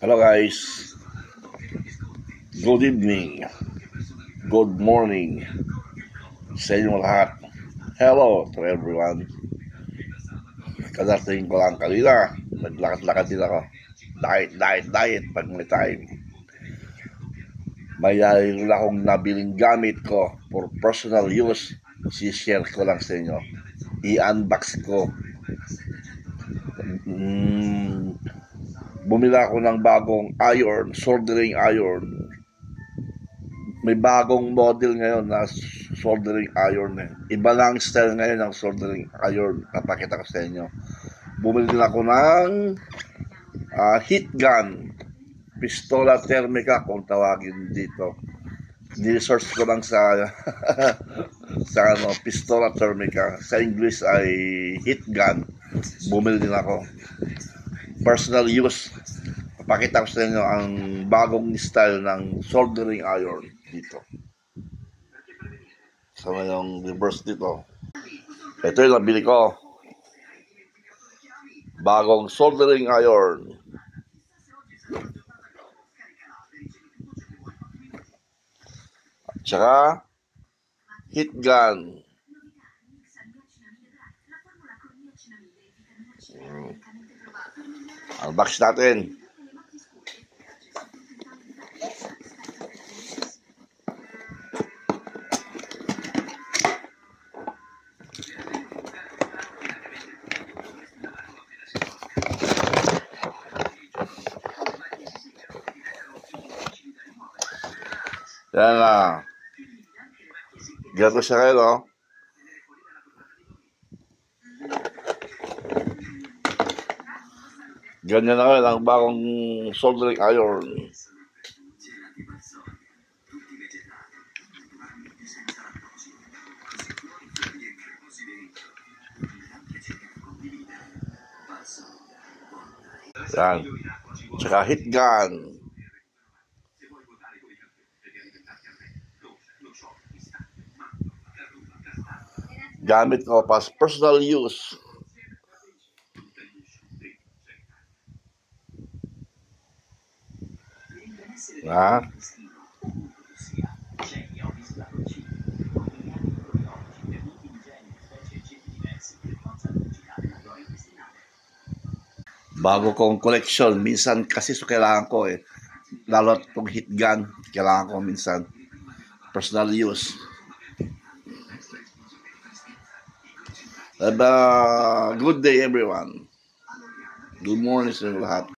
Hello guys, good evening, good morning sa inyong lahat. Hello to everyone. Kadating ko lang kanina, naglakad-lakad din ako. Diet pag may time. May akong nabiling gamit ko for personal use. Si-share ko lang sa inyo. I-unbox ko. Bumili ako ng bagong iron, soldering iron. May bagong model ngayon na soldering iron. Iba lang style ngayon ng soldering iron. Napakita ko sa inyo. Bumili din ako ng heat gun. Pistola thermica kung tawagin dito. Ni-research ko lang sa pistola thermica. Sa English ay heat gun. Bumili din ako. Personal use. Papakita ko sa inyo ang bagong style ng soldering iron dito. Sama yung reverse dito. Ito yung nabili ko. Bagong soldering iron. Tsaka heat gun. Unbox natin. Yan na. Gato siya kayo, no? Ganyan na kayo ang bagong soldering iron. Yan. Tsaka heat gun. Gamit ko pas personal use. Na? Bago kong collection, minsan kasi kailangan ko lalo itong heat gun, kailangan ko minsan personal use. Have a good day everyone. Good morning sa lahat.